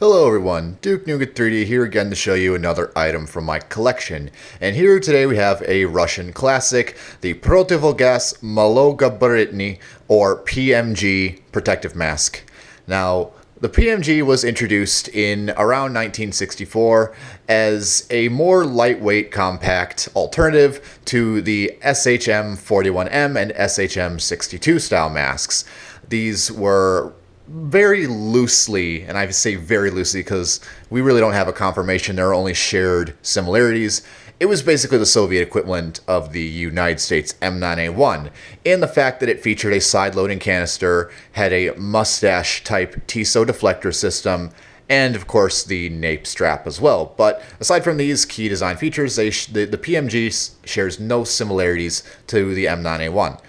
Hello everyone, Duke Nougat 3D here again to show you another item from my collection. And here today we have a Russian classic, the Protivogaz Malogabaritny, or PMG protective mask. Now, the PMG was introduced in around 1964 as a more lightweight, compact alternative to the SHM41M and SHM62 style masks. These were very loosely, and I say very loosely because we really don't have a confirmation, there are only shared similarities. It was basically the Soviet equivalent of the United States M9A1 in the fact that it featured a side-loading canister, had a mustache-type TISO deflector system, and of course the nape strap as well. But aside from these key design features, the PMG shares no similarities to the M9A1.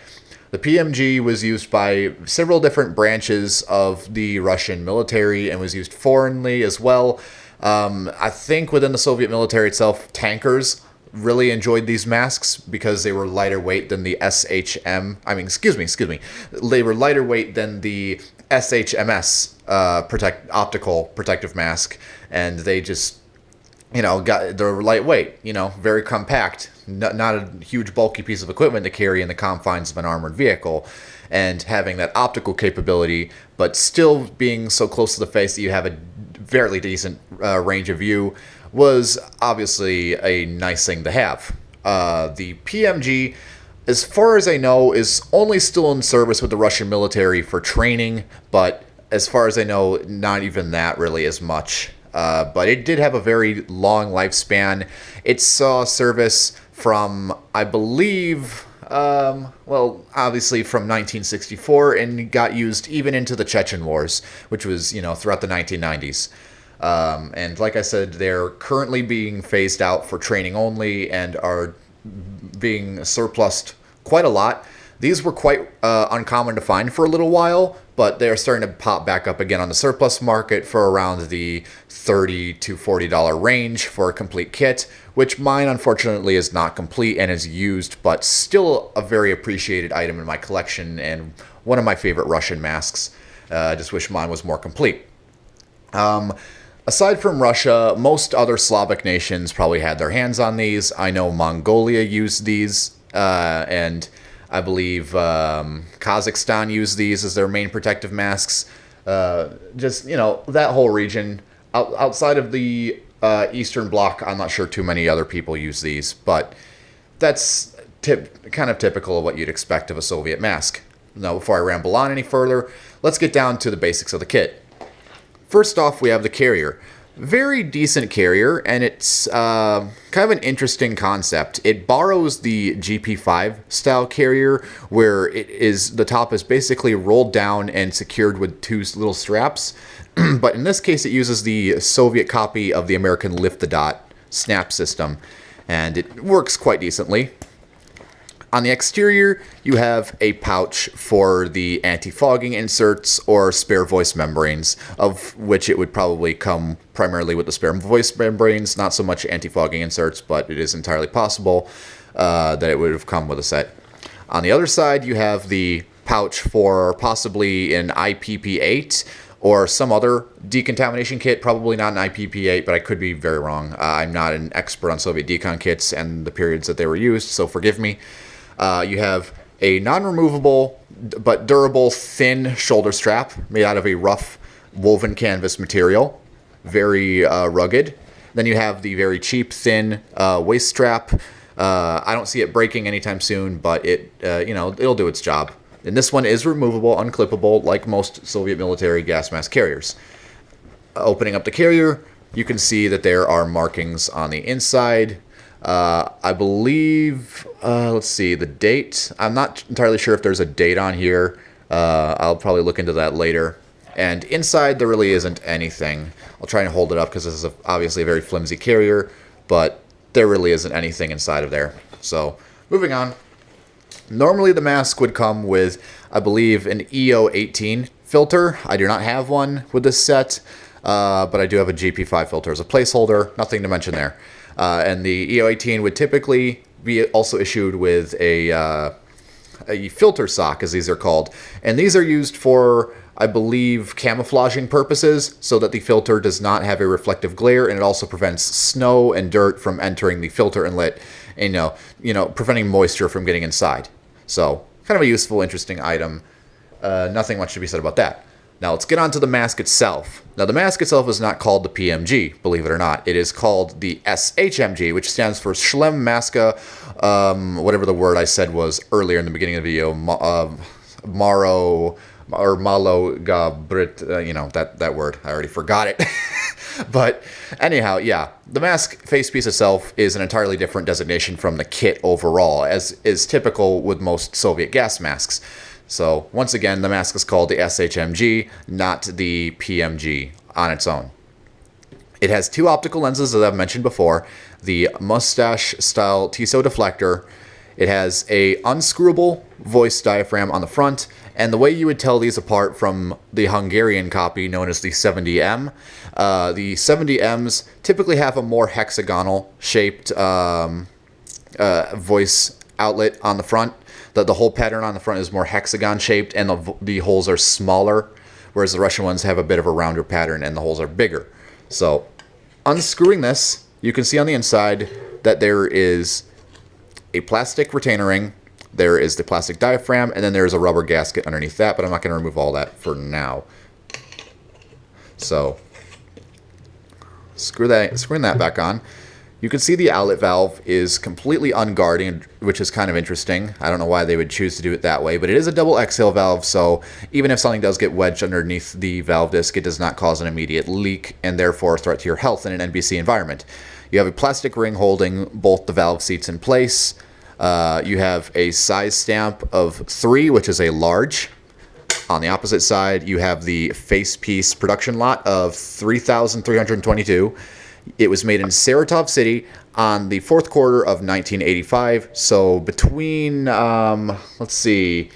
The PMG was used by several different branches of the Russian military and was used foreignly as well. I think within the Soviet military itself, tankers really enjoyed these masks because they were lighter weight than the They were lighter weight than the SHMS optical protective mask, and they just, they're lightweight, very compact. Not a huge bulky piece of equipment to carry in the confines of an armored vehicle, and having that optical capability, but still being so close to the face that you have a fairly decent range of view was obviously a nice thing to have. The PMG, as far as I know, is only still in service with the Russian military for training, but as far as I know, not even that really as much. But it did have a very long lifespan. It saw service from, I believe, obviously from 1964, and got used even into the Chechen Wars, which was, throughout the 1990s. And like I said, they're currently being phased out for training only and are being surplused quite a lot. These were quite uncommon to find for a little while, but they are starting to pop back up again on the surplus market for around the $30 to $40 range for a complete kit, which mine unfortunately is not complete and is used, but still a very appreciated item in my collection and one of my favorite Russian masks. I just wish mine was more complete. Aside from Russia, most other Slavic nations probably had their hands on these. I know Mongolia used these, and I believe Kazakhstan used these as their main protective masks. That whole region. Outside of the Eastern Bloc, I'm not sure too many other people use these, but that's kind of typical of what you'd expect of a Soviet mask. Now, before I ramble on any further, let's get down to the basics of the kit. First off, we have the carrier. Very decent carrier, and it's kind of an interesting concept. It borrows the GP5 style carrier, where the top is basically rolled down and secured with two little straps. But in this case, it uses the Soviet copy of the American Lift the Dot snap system, and it works quite decently. On the exterior, you have a pouch for the anti-fogging inserts or spare voice membranes, of which it would probably come primarily with the spare voice membranes, not so much anti-fogging inserts, but it is entirely possible that it would have come with a set. On the other side, you have the pouch for possibly an IPP8 or some other decontamination kit, probably not an IPP8, but I could be very wrong. I'm not an expert on Soviet decon kits and the periods that they were used, so forgive me. You have a non-removable but durable thin shoulder strap made out of a rough woven canvas material, very rugged. Then you have the very cheap thin waist strap. I don't see it breaking anytime soon, but it'll do its job. And this one is removable, unclippable, like most Soviet military gas mask carriers. Opening up the carrier, you can see that there are markings on the inside. I believe, let's see, the date. I'm not entirely sure if there's a date on here. I'll probably look into that later. And inside, there really isn't anything. I'll try and hold it up because this is obviously a very flimsy carrier, but there really isn't anything inside of there. So, moving on. Normally, the mask would come with, I believe, an EO18 filter. I do not have one with this set, but I do have a GP5 filter as a placeholder. Nothing to mention there. And the EO18 would typically be also issued with a a filter sock, as these are called. And these are used for, I believe, camouflaging purposes, so that the filter does not have a reflective glare, and it also prevents snow and dirt from entering the filter inlet, and preventing moisture from getting inside. So, kind of a useful, interesting item. Nothing much to be said about that. Now let's get on to the mask itself. Now the mask itself is not called the PMG, believe it or not. It is called the SHMG, which stands for Schlem Maska, whatever the word I said was earlier in the beginning of the video, Maro, or Malo Gabrit, that word. I already forgot it. But anyhow, yeah, the mask facepiece itself is an entirely different designation from the kit overall, as is typical with most Soviet gas masks. So, once again, the mask is called the SHMG, not the PMG on its own. It has two optical lenses, as I've mentioned before, the mustache-style Tissot deflector. It has a unscrewable voice diaphragm on the front, and the way you would tell these apart from the Hungarian copy, known as the 70M, the 70Ms typically have a more hexagonal-shaped voice outlet on the front. The whole pattern on the front is more hexagon-shaped, and the holes are smaller, whereas the Russian ones have a bit of a rounder pattern, and the holes are bigger. So, unscrewing this, you can see on the inside that there is a plastic retainer ring, there is the plastic diaphragm, and then there's a rubber gasket underneath that, but I'm not going to remove all that for now. So, screwing that back on. You can see the outlet valve is completely unguarded, which is kind of interesting. I don't know why they would choose to do it that way, but it is a double exhale valve, so even if something does get wedged underneath the valve disc, it does not cause an immediate leak and therefore a threat to your health in an NBC environment. You have a plastic ring holding both the valve seats in place. You have a size stamp of 3, which is a large. On the opposite side, you have the facepiece production lot of 3,322. It was made in Saratov City on the 4th quarter of 1985. So between, let's see,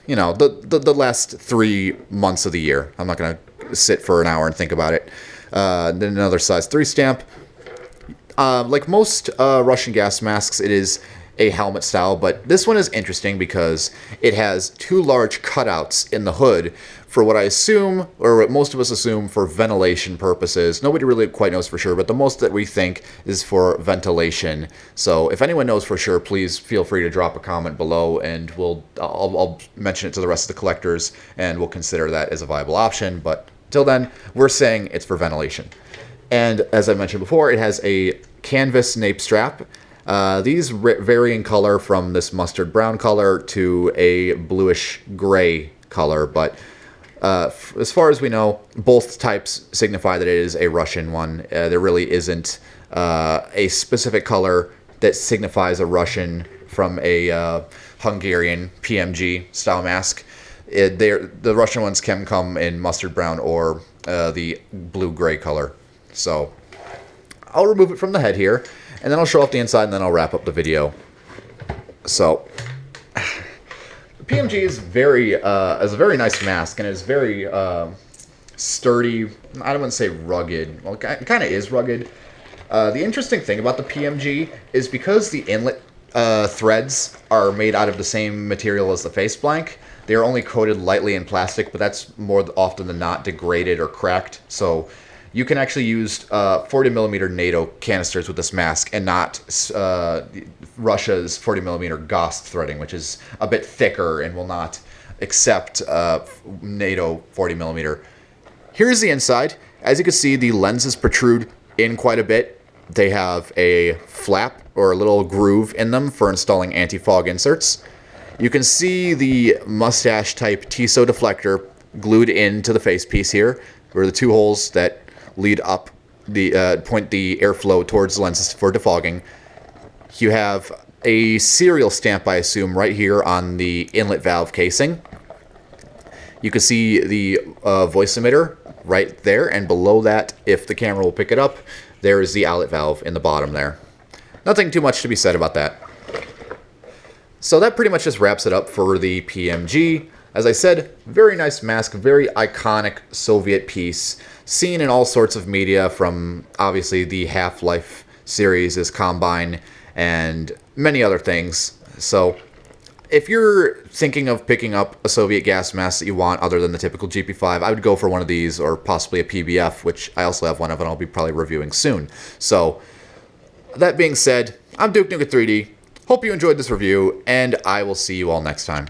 the last 3 months of the year. I'm not going to sit for an hour and think about it. Then another size 3 stamp. Like most Russian gas masks, it is a helmet style, but this one is interesting because it has 2 large cutouts in the hood for what I assume, or what most of us assume, for ventilation purposes. Nobody really quite knows for sure, but the most that we think is for ventilation. So if anyone knows for sure, please feel free to drop a comment below, and I'll mention it to the rest of the collectors, and we'll consider that as a viable option. But till then, we're saying it's for ventilation. And as I mentioned before, it has a canvas nape strap. These vary in color from this mustard brown color to a bluish gray color, but as far as we know, both types signify that it is a Russian one. There really isn't a specific color that signifies a Russian from a Hungarian PMG style mask. The Russian ones can come in mustard brown or the blue-gray color. So I'll remove it from the head here, and then I'll show off the inside, and then I'll wrap up the video. So the PMG is a very nice mask, and it's very sturdy. I don't want to say rugged. Well, it kind of is rugged. The interesting thing about the PMG is because the inlet threads are made out of the same material as the face blank, they are only coated lightly in plastic, but that's more often than not degraded or cracked. So you can actually use 40mm NATO canisters with this mask, and not Russia's 40mm GOST threading, which is a bit thicker and will not accept NATO 40mm. Here's the inside. As you can see, the lenses protrude in quite a bit. They have a flap or a little groove in them for installing anti-fog inserts. You can see the mustache-type Tissot deflector glued into the facepiece here, where the 2 holes that lead up point the airflow towards the lenses for defogging. You have a serial stamp, I assume, right here on the inlet valve casing. You can see the voice emitter right there, and below that, if the camera will pick it up, there is the outlet valve in the bottom there. Nothing too much to be said about that. So that pretty much just wraps it up for the PMG. As I said, very nice mask, very iconic Soviet piece, seen in all sorts of media, from obviously the Half-Life series, as Combine, and many other things. So if you're thinking of picking up a Soviet gas mask that you want other than the typical GP5, I would go for one of these or possibly a PBF, which I also have one of and I'll be probably reviewing soon. So, that being said, I'm Duke Nukem 3D. Hope you enjoyed this review, and I will see you all next time.